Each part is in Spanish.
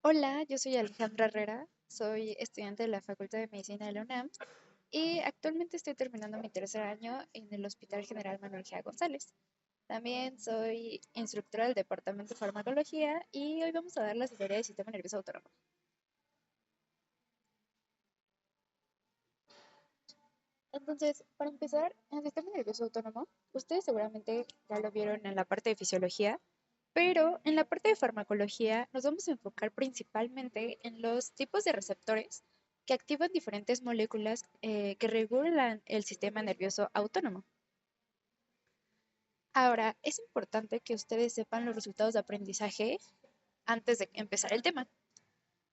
Hola, yo soy Alejandra Herrera, soy estudiante de la Facultad de Medicina de la UNAM y actualmente estoy terminando mi tercer año en el Hospital General Manuel G. González. También soy instructora del Departamento de Farmacología y hoy vamos a dar la asesoría del Sistema Nervioso Autónomo. Entonces, para empezar, el Sistema Nervioso Autónomo, ustedes seguramente ya lo vieron en la parte de fisiología, pero en la parte de farmacología nos vamos a enfocar principalmente en los tipos de receptores que activan diferentes moléculas que regulan el sistema nervioso autónomo. Ahora, es importante que ustedes sepan los resultados de aprendizaje antes de empezar el tema.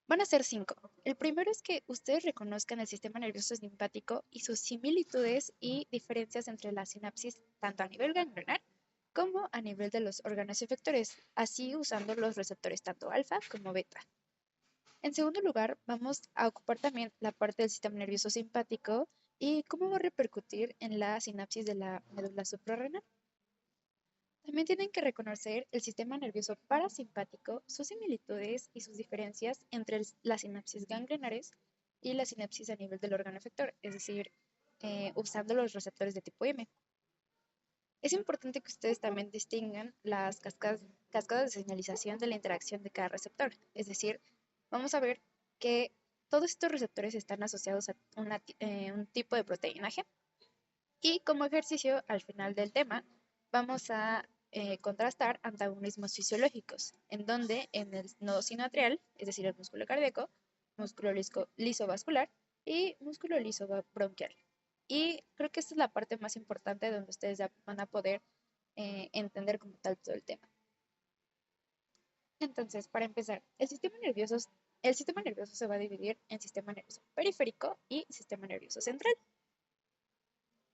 Van a ser cinco. El primero es que ustedes reconozcan el sistema nervioso simpático y sus similitudes y diferencias entre la sinapsis, tanto a nivel ganglionar como a nivel de los órganos efectores, así usando los receptores tanto alfa como beta. En segundo lugar, vamos a ocupar también la parte del sistema nervioso simpático y cómo va a repercutir en la sinapsis de la médula suprarrenal. También tienen que reconocer el sistema nervioso parasimpático, sus similitudes y sus diferencias entre las sinapsis ganglionares y la sinapsis a nivel del órgano efector, es decir, usando los receptores de tipo M. Es importante que ustedes también distingan las cascadas de señalización de la interacción de cada receptor, es decir, vamos a ver que todos estos receptores están asociados a un tipo de proteína G. Y como ejercicio, al final del tema, vamos a contrastar antagonismos fisiológicos, en donde en el nodo sinoatrial, es decir, el músculo cardíaco, músculo lisovascular y músculo lisobronquial. Y creo que esta es la parte más importante donde ustedes ya van a poder entender como tal todo el tema. Entonces, para empezar, el sistema nervioso se va a dividir en sistema nervioso periférico y sistema nervioso central.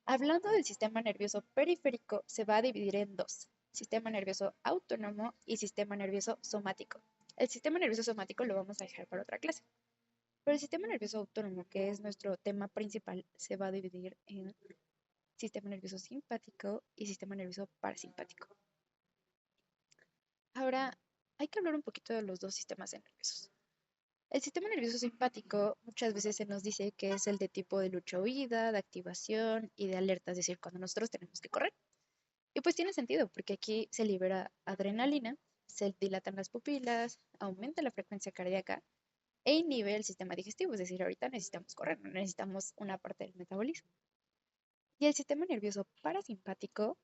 Hablando del sistema nervioso periférico, se va a dividir en dos, sistema nervioso autónomo y sistema nervioso somático. El sistema nervioso somático lo vamos a dejar para otra clase. Pero el sistema nervioso autónomo, que es nuestro tema principal, se va a dividir en sistema nervioso simpático y sistema nervioso parasimpático. Ahora, hay que hablar un poquito de los dos sistemas nerviosos. El sistema nervioso simpático muchas veces se nos dice que es el de tipo de lucha-huida, de activación y de alerta, es decir, cuando nosotros tenemos que correr. Y pues tiene sentido, porque aquí se libera adrenalina, se dilatan las pupilas, aumenta la frecuencia cardíaca e inhibe el sistema digestivo, es decir, ahorita necesitamos correr, no necesitamos una parte del metabolismo. Y el sistema nervioso parasimpático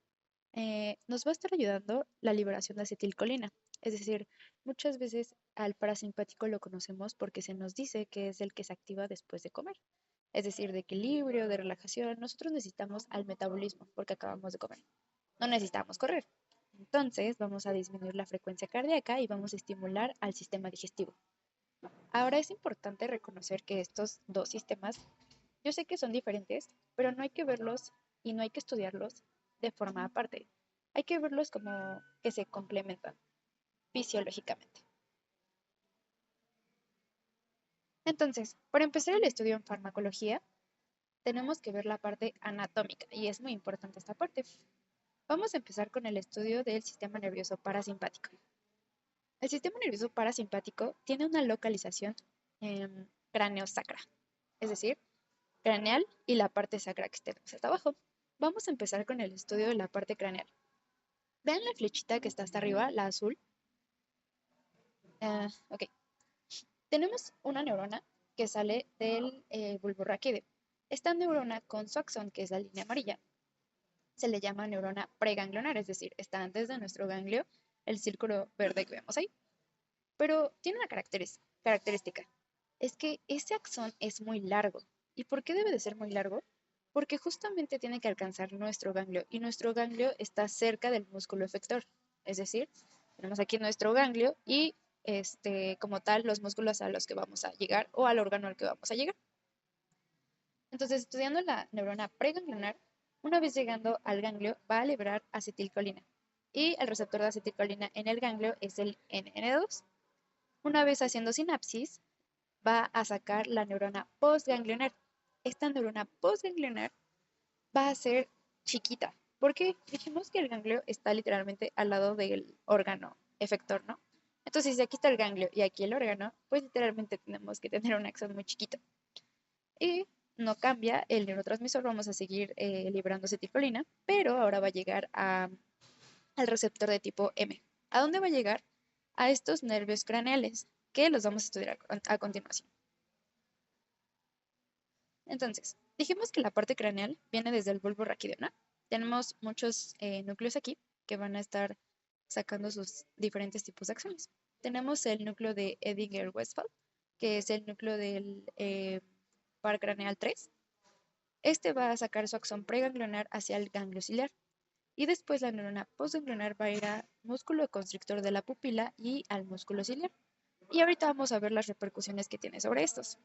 nos va a estar ayudando la liberación de acetilcolina. Es decir, muchas veces al parasimpático lo conocemos porque se nos dice que es el que se activa después de comer. Es decir, de equilibrio, de relajación. Nosotros necesitamos al metabolismo porque acabamos de comer. No necesitamos correr. Entonces vamos a disminuir la frecuencia cardíaca y vamos a estimular al sistema digestivo. Ahora es importante reconocer que estos dos sistemas, yo sé que son diferentes, pero no hay que verlos y no hay que estudiarlos de forma aparte. Hay que verlos como que se complementan fisiológicamente. Entonces, para empezar el estudio en farmacología, tenemos que ver la parte anatómica y es muy importante esta parte. Vamos a empezar con el estudio del sistema nervioso parasimpático. El sistema nervioso parasimpático tiene una localización cráneo-sacra, es decir, craneal y la parte sacra que tenemos hasta abajo. Vamos a empezar con el estudio de la parte craneal. Vean la flechita que está hasta arriba, la azul. Ok. Tenemos una neurona que sale del bulbo raquídeo. Esta neurona con su axón, que es la línea amarilla, se le llama neurona preganglionar, es decir, está antes de nuestro ganglio, el círculo verde que vemos ahí. Pero tiene una característica, es que ese axón es muy largo. ¿Y por qué debe de ser muy largo? Porque justamente tiene que alcanzar nuestro ganglio y nuestro ganglio está cerca del músculo efector. Es decir, tenemos aquí nuestro ganglio y como tal los músculos a los que vamos a llegar o al órgano al que vamos a llegar. Entonces, estudiando la neurona preganglionar, una vez llegando al ganglio va a liberar acetilcolina y el receptor de acetilcolina en el ganglio es el NN2. Una vez haciendo sinapsis, va a sacar la neurona postganglionar. Esta neurona postganglionar va a ser chiquita, porque dijimos que el ganglio está literalmente al lado del órgano efector, ¿no? Entonces, si aquí está el ganglio y aquí el órgano, pues literalmente tenemos que tener un axón muy chiquito. Y no cambia el neurotransmisor, vamos a seguir liberando acetilcolina, pero ahora va a llegar al receptor de tipo M. ¿A dónde va a llegar? A estos nervios craneales, que los vamos a estudiar a continuación. Entonces, dijimos que la parte craneal viene desde el bulbo raquídeo, ¿no? Tenemos muchos núcleos aquí que van a estar sacando sus diferentes tipos de acciones. Tenemos el núcleo de Edinger-Westphal, que es el núcleo del par craneal 3. Este va a sacar su axón preganglionar hacia el ganglio ciliar. Y después la neurona postganglionar va a ir al músculo constrictor de la pupila y al músculo ciliar. Y ahorita vamos a ver las repercusiones que tiene sobre estos.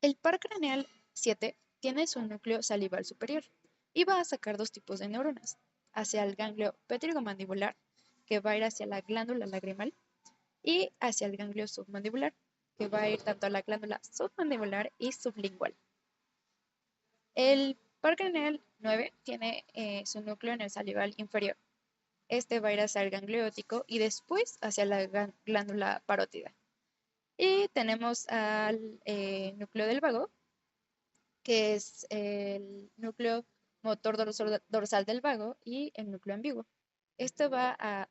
El par craneal 7 tiene su núcleo salival superior y va a sacar dos tipos de neuronas, hacia el ganglio pterygomandibular, que va a ir hacia la glándula lagrimal, y hacia el ganglio submandibular, que va a ir tanto a la glándula submandibular y sublingual. El par craneal 9 tiene su núcleo en el salival inferior. Este va a ir hacia el ganglio óptico y después hacia la glándula parótida. Y tenemos al núcleo del vago, que es el núcleo motor dorsal del vago y el núcleo ambiguo. Esto va a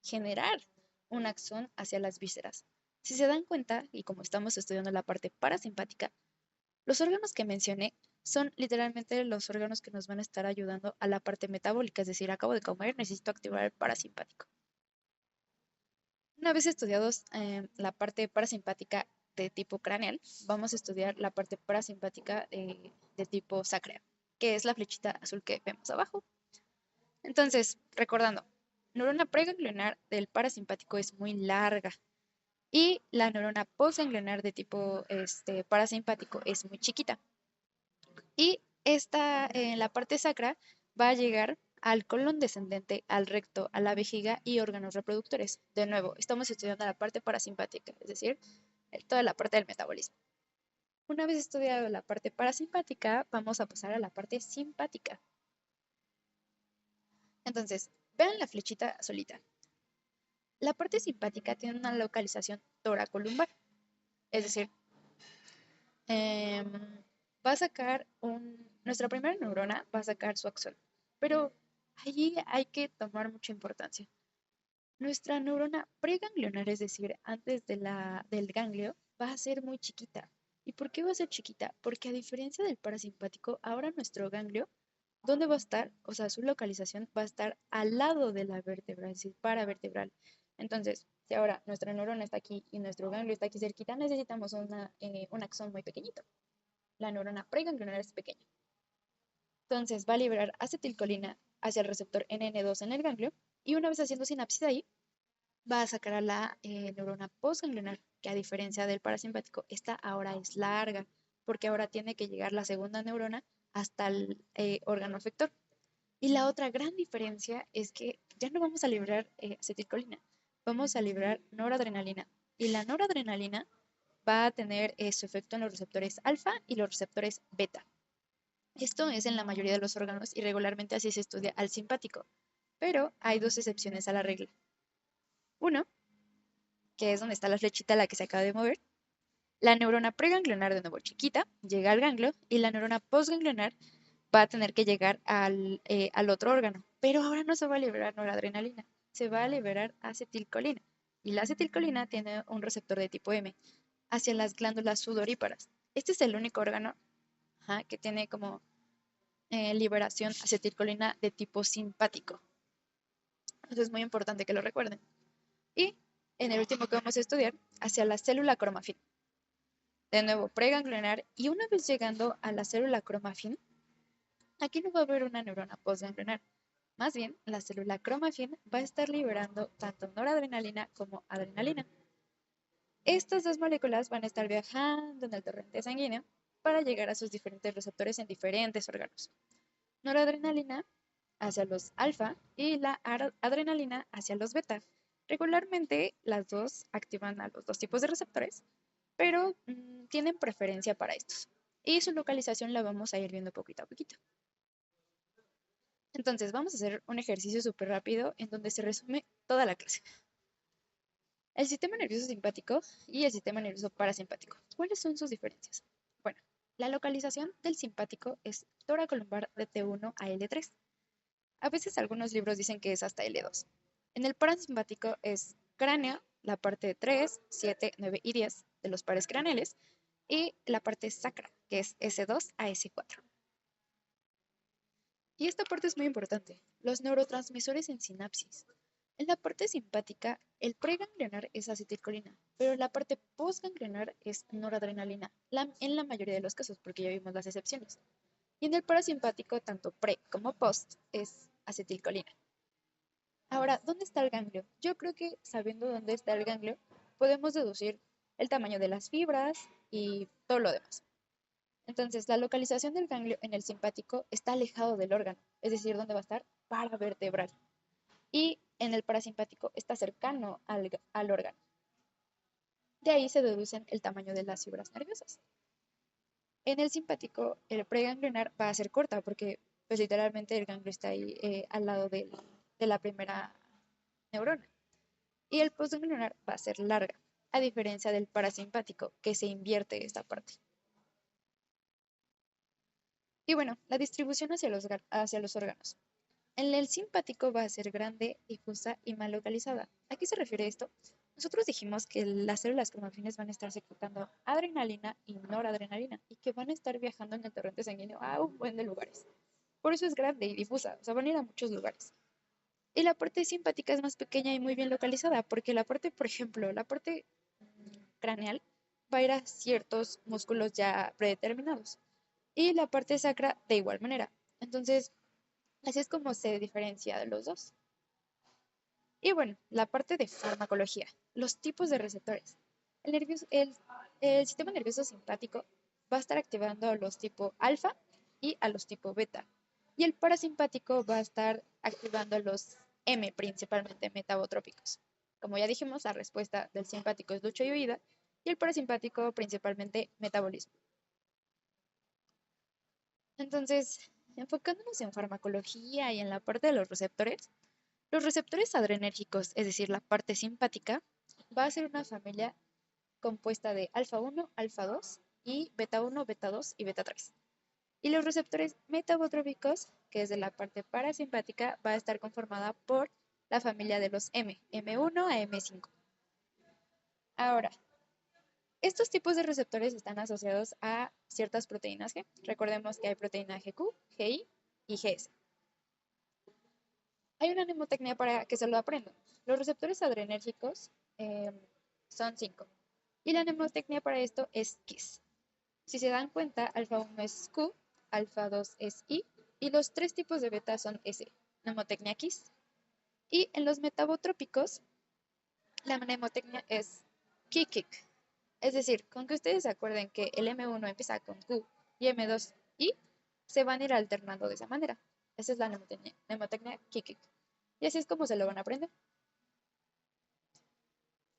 generar un axón hacia las vísceras. Si se dan cuenta, y como estamos estudiando la parte parasimpática, los órganos que mencioné son literalmente los órganos que nos van a estar ayudando a la parte metabólica, es decir, acabo de comer, necesito activar el parasimpático. Una vez estudiados la parte parasimpática de tipo craneal, vamos a estudiar la parte parasimpática de tipo sacral, que es la flechita azul que vemos abajo. Entonces, recordando, neurona preganglionar del parasimpático es muy larga y la neurona postganglionar de tipo parasimpático es muy chiquita. Y esta, en la parte sacra, va a llegar al colon descendente, al recto, a la vejiga y órganos reproductores. De nuevo, estamos estudiando la parte parasimpática, es decir, toda la parte del metabolismo. Una vez estudiado la parte parasimpática, vamos a pasar a la parte simpática. Entonces, vean la flechita solita. La parte simpática tiene una localización toracolumbar, es decir, va a sacar nuestra primera neurona va a sacar su axón, pero allí hay que tomar mucha importancia. Nuestra neurona preganglionar, es decir, antes del ganglio, va a ser muy chiquita. ¿Y por qué va a ser chiquita? Porque a diferencia del parasimpático, ahora nuestro ganglio, ¿dónde va a estar? O sea, su localización va a estar al lado de la vértebra, es decir, paravertebral. Entonces, si ahora nuestra neurona está aquí y nuestro ganglio está aquí cerquita, necesitamos un axón muy pequeñito. La neurona preganglionar es pequeña. Entonces va a liberar acetilcolina hacia el receptor NN2 en el ganglio y una vez haciendo sinapsis ahí, va a sacar a la neurona postganglionar, que a diferencia del parasimpático, esta ahora es larga, porque ahora tiene que llegar la segunda neurona hasta el órgano efector. Y la otra gran diferencia es que ya no vamos a liberar acetilcolina, vamos a liberar noradrenalina. Y la noradrenalina va a tener su efecto en los receptores alfa y los receptores beta. Esto es en la mayoría de los órganos y regularmente así se estudia al simpático, pero hay dos excepciones a la regla. Uno, que es donde está la flechita la que se acaba de mover, la neurona preganglionar de nuevo chiquita llega al ganglio y la neurona postganglionar va a tener que llegar al otro órgano, pero ahora no se va a liberar noradrenalina, se va a liberar acetilcolina y la acetilcolina tiene un receptor de tipo M hacia las glándulas sudoríparas. Este es el único órgano que tiene como liberación acetilcolina de tipo simpático. Eso es muy importante que lo recuerden. Y en el último que vamos a estudiar, hacia la célula cromafin. De nuevo, preganglionar y una vez llegando a la célula cromafin, aquí no va a haber una neurona postganglionar. Más bien, la célula cromafin va a estar liberando tanto noradrenalina como adrenalina. Estas dos moléculas van a estar viajando en el torrente sanguíneo para llegar a sus diferentes receptores en diferentes órganos. Noradrenalina hacia los alfa y la adrenalina hacia los beta. Regularmente las dos activan a los dos tipos de receptores, pero tienen preferencia para estos. Y su localización la vamos a ir viendo poquito a poquito. Entonces vamos a hacer un ejercicio súper rápido en donde se resume toda la clase. El sistema nervioso simpático y el sistema nervioso parasimpático. ¿Cuáles son sus diferencias? Bueno, la localización del simpático es toracolumbar de T1 a L3. A veces algunos libros dicen que es hasta L2. En el parasimpático es cráneo, la parte 3, 7, 9 y 10 de los pares craneales, y la parte sacra, que es S2 a S4. Y esta parte es muy importante, los neurotransmisores en sinapsis. En la parte simpática, el preganglionar es acetilcolina, pero la parte postganglionar es noradrenalina, en la mayoría de los casos, porque ya vimos las excepciones. Y en el parasimpático, tanto pre como post es acetilcolina. Ahora, ¿dónde está el ganglio? Yo creo que sabiendo dónde está el ganglio, podemos deducir el tamaño de las fibras y todo lo demás. Entonces, la localización del ganglio en el simpático está alejado del órgano, es decir, ¿dónde va a estar? Paravertebral. Y en el parasimpático está cercano al órgano. De ahí se deducen el tamaño de las fibras nerviosas. En el simpático, el preganglionar va a ser corta porque pues literalmente el ganglio está ahí al lado de la primera neurona. Y el postganglionar va a ser larga, a diferencia del parasimpático, que se invierte esta parte. Y bueno, la distribución hacia los órganos. En el simpático va a ser grande, difusa y mal localizada. ¿A qué se refiere esto? Nosotros dijimos que las células con afines van a estar secretando adrenalina y noradrenalina y que van a estar viajando en el torrente sanguíneo a un buen de lugares. Por eso es grande y difusa, o sea, van a ir a muchos lugares. Y la parte simpática es más pequeña y muy bien localizada, porque la parte, por ejemplo, la parte craneal va a ir a ciertos músculos ya predeterminados y la parte sacra de igual manera. Entonces, así es como se diferencia de los dos. Y bueno, la parte de farmacología, los tipos de receptores. El sistema nervioso simpático va a estar activando a los tipo alfa y a los tipo beta. Y el parasimpático va a estar activando a los M, principalmente metabotrópicos. Como ya dijimos, la respuesta del simpático es lucha y huida y el parasimpático principalmente metabolismo. Entonces, enfocándonos en farmacología y en la parte de los receptores adrenérgicos, es decir, la parte simpática, va a ser una familia compuesta de alfa 1, alfa 2 y beta 1, beta 2 y beta 3. Y los receptores metabotrópicos, que es de la parte parasimpática, va a estar conformada por la familia de los M1 a M5. Ahora, estos tipos de receptores están asociados a ciertas proteínas G. Recordemos que hay proteína GQ, GI y GS. Hay una mnemotecnia para que se lo aprendan. Los receptores adrenérgicos son 5. Y la mnemotecnia para esto es KISS. Si se dan cuenta, alfa 1 es Q, alfa 2 es I, y los tres tipos de beta son S. Mnemotecnia KISS. Y en los metabotrópicos, la mnemotecnia es KIKIK. Es decir, con que ustedes se acuerden que el M1 empieza con Q y M2 I, se van a ir alternando de esa manera. Esa es la mnemotecnia KIKIK. Y así es como se lo van a aprender.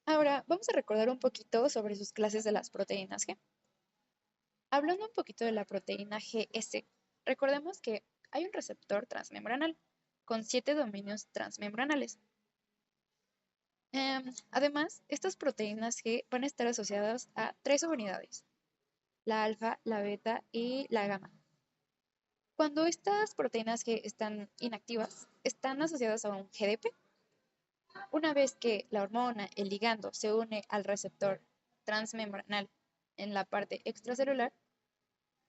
Ahora, vamos a recordar un poquito sobre sus clases de las proteínas G. Hablando un poquito de la proteína GS, recordemos que hay un receptor transmembranal con 7 dominios transmembranales. Además, estas proteínas G van a estar asociadas a 3 subunidades, la alfa, la beta y la gamma. Cuando estas proteínas G están inactivas, están asociadas a un GDP. Una vez que la hormona, el ligando, se une al receptor transmembranal en la parte extracelular,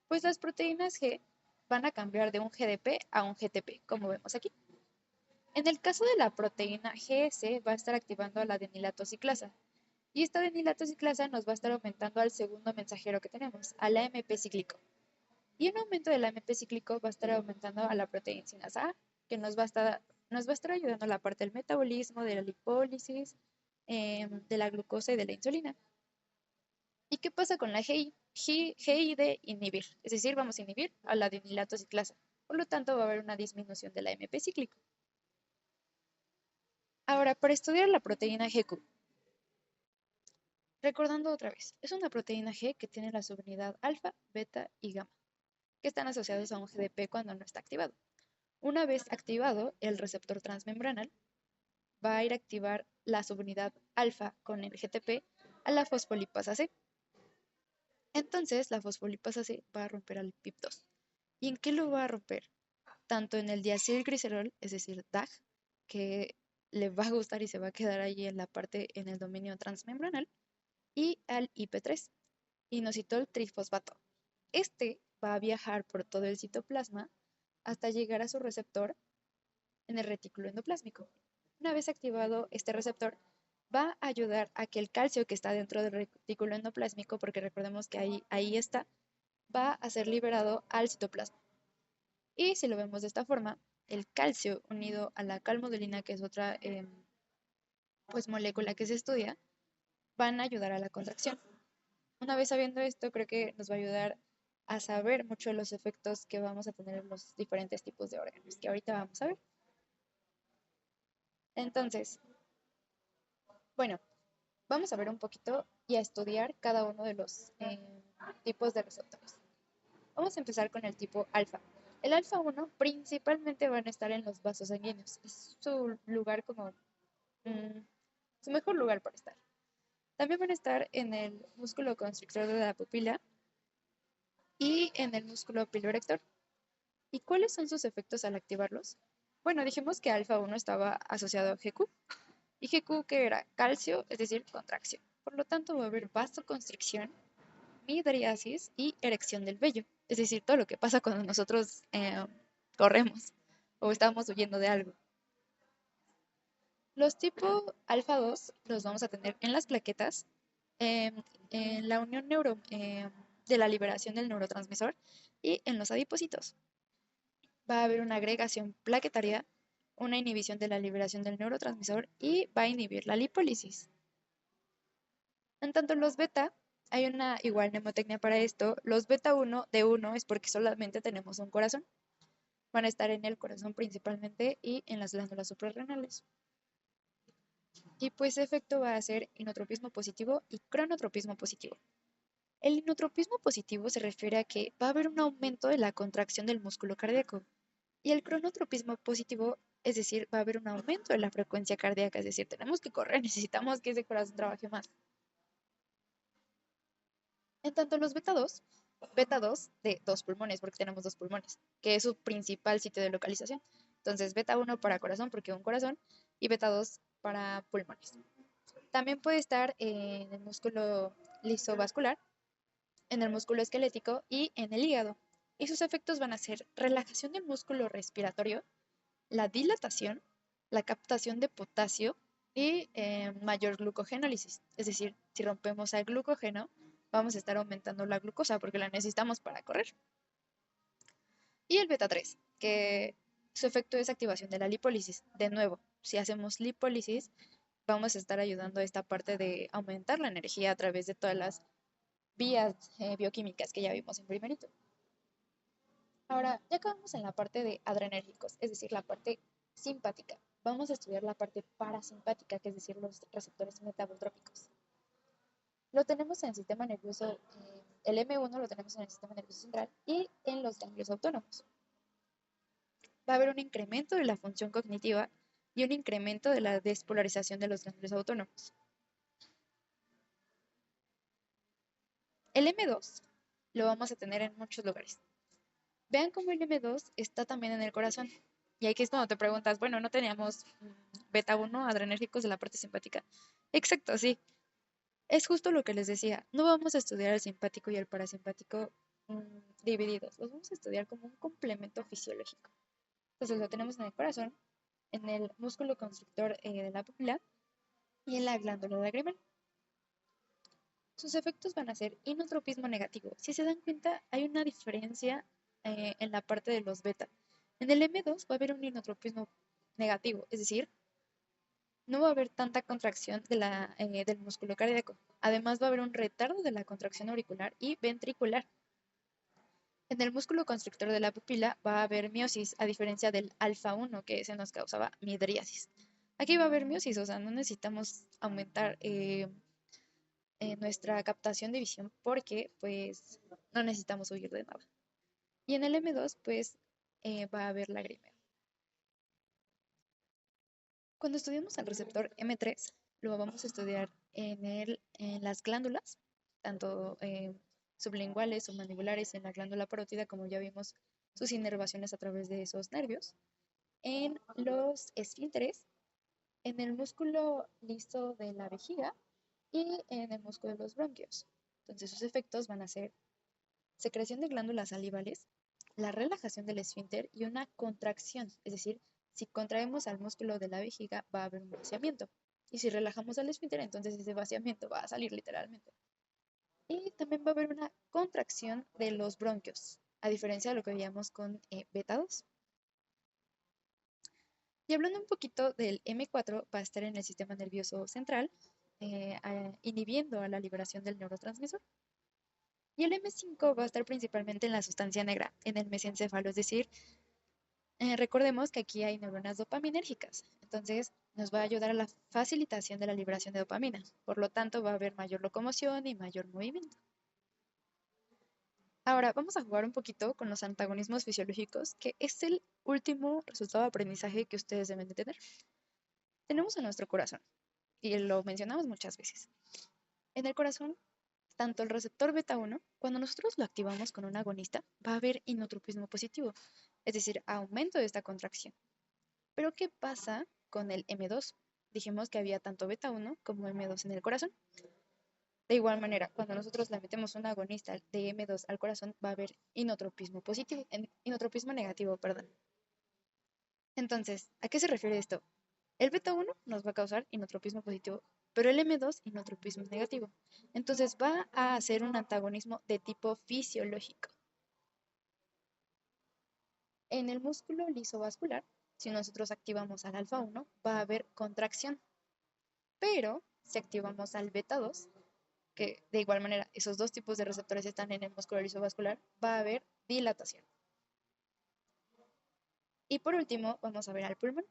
pues las proteínas G van a cambiar de un GDP a un GTP, como vemos aquí. En el caso de la proteína GS va a estar activando la adenilatociclasa, y esta adenilatociclasa nos va a estar aumentando al segundo mensajero que tenemos, al AMP cíclico. Y un aumento del AMP cíclico va a estar aumentando a la proteína sinasa A, que nos va a estar ayudando a la parte del metabolismo, de la lipólisis, de la glucosa y de la insulina. ¿Y qué pasa con la GI? GI de inhibir, es decir, vamos a inhibir a la adenilatociclasa. Por lo tanto, va a haber una disminución del AMP cíclico. Ahora, para estudiar la proteína GQ, recordando otra vez, es una proteína G que tiene la subunidad alfa, beta y gamma, que están asociados a un GDP cuando no está activado. Una vez activado, el receptor transmembranal va a ir a activar la subunidad alfa con el GTP a la fosfolipasa C. Entonces, la fosfolipasa C va a romper al PIP2. ¿Y en qué lo va a romper? Tanto en el diacilglicerol, es decir, DAG, que le va a gustar y se va a quedar ahí en la parte, en el dominio transmembranal, y al IP3, inositol trifosfato. Este va a viajar por todo el citoplasma hasta llegar a su receptor en el retículo endoplásmico. Una vez activado este receptor, va a ayudar a que el calcio que está dentro del retículo endoplásmico, porque recordemos que ahí está, va a ser liberado al citoplasma. Y si lo vemos de esta forma, el calcio unido a la calmodulina, que es otra pues molécula que se estudia, van a ayudar a la contracción. Una vez sabiendo esto, creo que nos va a ayudar a saber mucho de los efectos que vamos a tener en los diferentes tipos de órganos, que ahorita vamos a ver. Entonces, bueno, vamos a ver un poquito y a estudiar cada uno de los tipos de receptores. Vamos a empezar con el tipo alfa. El alfa 1 principalmente van a estar en los vasos sanguíneos. Es su lugar como su mejor lugar para estar. También van a estar en el músculo constrictor de la pupila y en el músculo piloerector. ¿Y cuáles son sus efectos al activarlos? Bueno, dijimos que alfa 1 estaba asociado a GQ. ¿Y GQ qué era? Calcio, es decir, contracción. Por lo tanto, va a haber vasoconstricción, midriasis y erección del vello. Es decir, todo lo que pasa cuando nosotros corremos o estamos huyendo de algo. Los tipo alfa 2 los vamos a tener en las plaquetas, en la unión de la liberación del neurotransmisor y en los adipocitos. Va a haber una agregación plaquetaria, una inhibición de la liberación del neurotransmisor y va a inhibir la lipólisis. En tanto los beta, hay una igual mnemotecnia para esto. Los beta 1 de 1 es porque solamente tenemos un corazón. Van a estar en el corazón principalmente y en las glándulas suprarrenales. Y pues efecto va a ser inotropismo positivo y cronotropismo positivo. El inotropismo positivo se refiere a que va a haber un aumento de la contracción del músculo cardíaco. Y el cronotropismo positivo, es decir, va a haber un aumento de la frecuencia cardíaca, es decir, tenemos que correr, necesitamos que ese corazón trabaje más. En tanto los beta 2 de dos pulmones, porque tenemos dos pulmones, que es su principal sitio de localización. Entonces, beta 1 para corazón, porque un corazón, y beta 2 para pulmones. También puede estar en el músculo lisovascular, en el músculo esquelético y en el hígado. Y sus efectos van a ser relajación del músculo respiratorio, la dilatación, la captación de potasio y mayor glucogénolisis. Es decir, si rompemos el glucógeno, vamos a estar aumentando la glucosa porque la necesitamos para correr. Y el beta 3, que su efecto es activación de la lipólisis. De nuevo, si hacemos lipólisis, vamos a estar ayudando a esta parte de aumentar la energía a través de todas las vías bioquímicas que ya vimos en primerito. Ahora, ya acabamos en la parte de adrenérgicos, es decir, la parte simpática. Vamos a estudiar la parte parasimpática, que es decir, los receptores metabotrópicos. Lo tenemos en el sistema nervioso, el M1 lo tenemos en el sistema nervioso central y en los ganglios autónomos. Va a haber un incremento de la función cognitiva y un incremento de la despolarización de los ganglios autónomos. El M2 lo vamos a tener en muchos lugares. Vean cómo el M2 está también en el corazón. Y aquí es cuando te preguntas, bueno, ¿no teníamos beta 1 adrenérgicos de la parte simpática? Exacto, sí. Es justo lo que les decía. No vamos a estudiar el simpático y el parasimpático divididos. Los vamos a estudiar como un complemento fisiológico. Entonces lo tenemos en el corazón, en el músculo constrictor de la pupila y en la glándula lagrimal. Sus efectos van a ser inotropismo negativo. Si se dan cuenta, hay una diferencia en la parte de los beta. En el M2 va a haber un inotropismo negativo, es decir, no va a haber tanta contracción del músculo cardíaco. Además, va a haber un retardo de la contracción auricular y ventricular. En el músculo constrictor de la pupila va a haber miosis, a diferencia del alfa 1 que se nos causaba midriasis. Aquí va a haber miosis, o sea, no necesitamos aumentar nuestra captación de visión porque pues no necesitamos huir de nada. Y en el M2 pues va a haber lagrimeo. Cuando estudiamos al receptor M3 lo vamos a estudiar en las glándulas, tanto sublinguales o mandibulares, en la glándula parótida, como ya vimos sus inervaciones a través de esos nervios, en los esfínteres, en el músculo liso de la vejiga y en el músculo de los bronquios. Entonces, sus efectos van a ser secreción de glándulas salivales, la relajación del esfínter y una contracción. Es decir, si contraemos al músculo de la vejiga, va a haber un vaciamiento. Y si relajamos al esfínter, entonces ese vaciamiento va a salir literalmente. Y también va a haber una contracción de los bronquios, a diferencia de lo que veíamos con beta 2. Y hablando un poquito del M4, va a estar en el sistema nervioso central, inhibiendo a la liberación del neurotransmisor. Y el M5 va a estar principalmente en la sustancia negra, en el mesencéfalo, es decir, recordemos que aquí hay neuronas dopaminérgicas, entonces nos va a ayudar a la facilitación de la liberación de dopamina. Por lo tanto, va a haber mayor locomoción y mayor movimiento. Ahora vamos a jugar un poquito con los antagonismos fisiológicos, que es el último resultado de aprendizaje que ustedes deben de tener. Tenemos a nuestro corazón, y lo mencionamos muchas veces. En el corazón, tanto el receptor beta 1, cuando nosotros lo activamos con un agonista, va a haber inotropismo positivo, es decir, aumento de esta contracción. Pero ¿qué pasa con el M2? Dijimos que había tanto beta 1 como M2 en el corazón. De igual manera, cuando nosotros le metemos un agonista de M2 al corazón, va a haber inotropismo positivo, inotropismo negativo, perdón. Entonces, ¿a qué se refiere esto? El beta 1 nos va a causar inotropismo positivo, pero el M2 inotropismo negativo. Entonces va a hacer un antagonismo de tipo fisiológico. En el músculo lisovascular, si nosotros activamos al alfa 1, va a haber contracción, pero si activamos al beta 2, que de igual manera esos dos tipos de receptores están en el músculo lisovascular, va a haber dilatación. Y por último, vamos a ver al pulmón.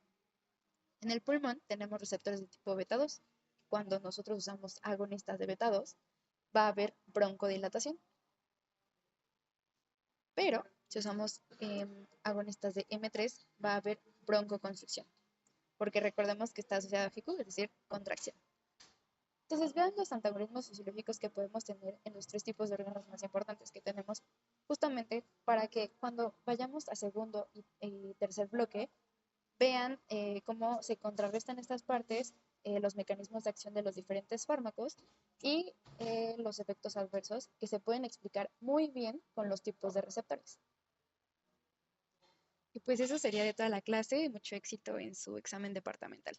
En el pulmón tenemos receptores de tipo beta 2. Cuando nosotros usamos agonistas de beta 2, va a haber broncodilatación. Pero si usamos agonistas de M3, va a haber broncoconstricción, porque recordemos que está asociado a FICU, es decir, contracción. Entonces, vean los antagonismos fisiológicos que podemos tener en los tres tipos de órganos más importantes que tenemos, justamente para que cuando vayamos a segundo y tercer bloque, vean cómo se contrarrestan estas partes, los mecanismos de acción de los diferentes fármacos y los efectos adversos que se pueden explicar muy bien con los tipos de receptores. Y pues eso sería de toda la clase. Mucho éxito en su examen departamental.